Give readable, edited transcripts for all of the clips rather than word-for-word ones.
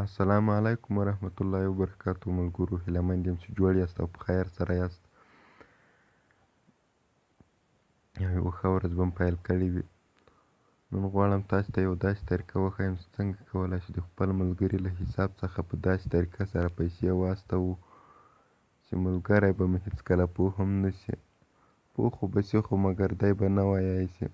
السلام علیکم ورحمت الله وبرکاتو ملګرو، هیله مند یم چې جوړ یاست او په خیر سره یاست. یوه ښه ورځ به م پیل کړې وي. نن غواړم تاسو ته یو داسې طریقه وښیم چې څنګه کولی شو د خپل ملګري له حساب څخه په داسې طریقه سره پیسې واستوو چې ملګری به مې هېڅکله پوه هم نه شي. پوه خو به شي خو مګر دی به نه وایي چې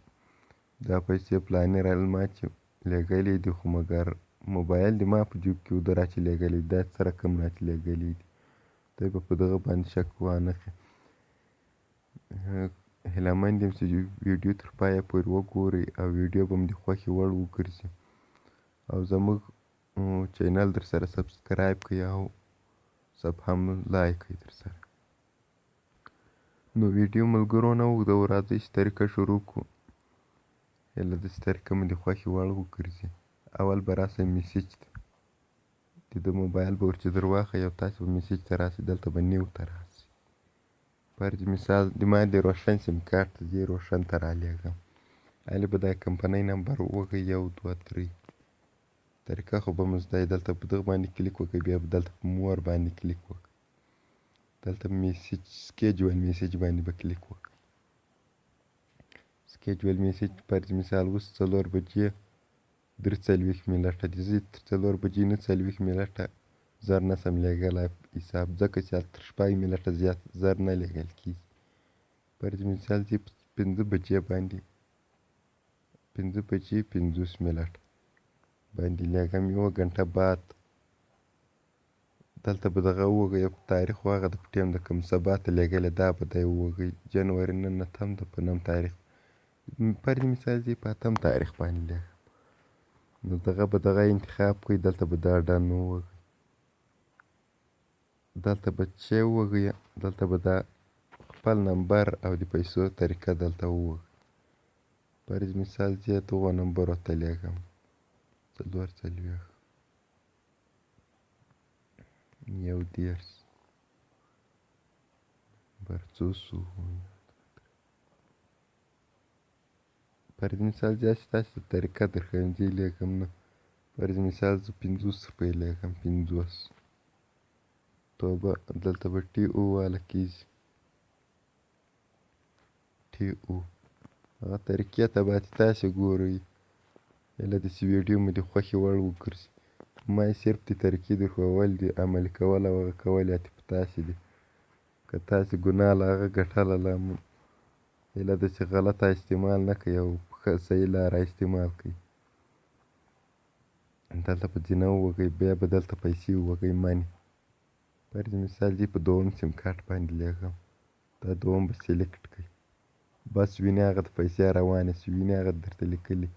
دا پیسې فلاني ما چې لېږلي دي، خو مګر موبایل دې ما په جیب کې و ده را چې لېږلی دی، دا څه رقم را چې لېږلی دي. دی به په دغه باندې شک وانخلي. هیله مند یم چې ویډیو تر پایه پورې وګورئ او ویډیو به مو د خوښې وړ وګرځي او زموږ چینل در سره سبسکرایب کړئ او صفحه هم لایک کړئ در سره. نو ویډیو ملګرو نه اوږدوو، راځئ چې طریقه شروع کړو. هیله ده چې طریقه مو د خوښې وړ وګرځي. اول به راسئ میسج ته، د موبایل به ور چې در واخلئ او تاسې به میسج ته راسئ، دلته به نیو ته راسئ. فرض مثال د ما د روشن سیم کارت ته زه روشن ته رالېږم. هلې به دا کمپنۍ نمبر ووهئ 1 2 3. طریقه خو به مو زده وي. دلته په دغه باندې کلیک وکړئ، بیا به دلته په مور باندې کلیک وکړئ. دلته میسج سکیجول میسج باندې به کلیک وکړئ. سکیجول میسج فرض مثال اوس 4 بجې 43 منټه دي، زه تر 4 بجې 49 منټه زر نه شم لېږلی حساب، ځکه چې تر 6 منټه زیات زر نه لېږل کېږي. فرض مثال چې 5 بجې باندې 5 بجې 50 منټه باندې لېږم، 1 غنټه بعد دلته به دغه ووهئ، تاریخ خو هغه د په ټیم د کوم سبا ته لېږلی دا به دی ووهئ. جنوري نن 9 ده، په 9 تاریخ فرض مثال چې په 8 تاریخ باندې لېږم. نو دغه به دغه انتخاب کړئ، دلته به دا ډن ووهئ، دلته به چې ووهئ، دلته به دا خپل نمبر او د پیسو طریقه دلته ووهئ. فرض مثال چې دغو نمبرو ته لېږم 4 40 1 10 نمبر څو شو. فرض مثال چې تاسو ته طریقه درښیم چې لېږم نه. فرض مثال زه 50 روپۍ لېږم 50 توبه، دلته به ټي او واله کېږي، ټي او. هغه طریقې ته باید تاسې ګورئ. هیله ده چې ویډیو مو د خوښې وړ وګرځي. ما یې صرف د طریقې درښول دي، عملي کول او هغه کول یې په تاسې دي. که تاسې ګناه له هغه ګټله، هیله ده چې غلطه استعمال نه کړئ او ښه صحیح لاره استعمال کړئ. دلته به جینه ووهئ، بیا به دلته پیسې ووهئ منی. فرض مثال چې په 2م سیم کارت باندې لېږم، دا 2م به سلیکټ کړئ. بس وینئ هغه ته پیسې روانې شوې، وینئ هغه درته لیکلي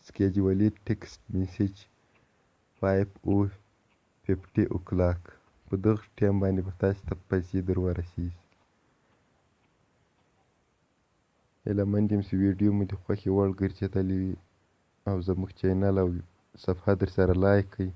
سکیجولي ټکسټ میسج 5:50 o'clock. په دغه ټایم باندې به تاسې ته پیسې در ورسېږي. هیله مند یم چې ویډیو مو د خوښې وړ ګرځېدلې وي او زموږ چینل او صفحه در سره لایک کړئ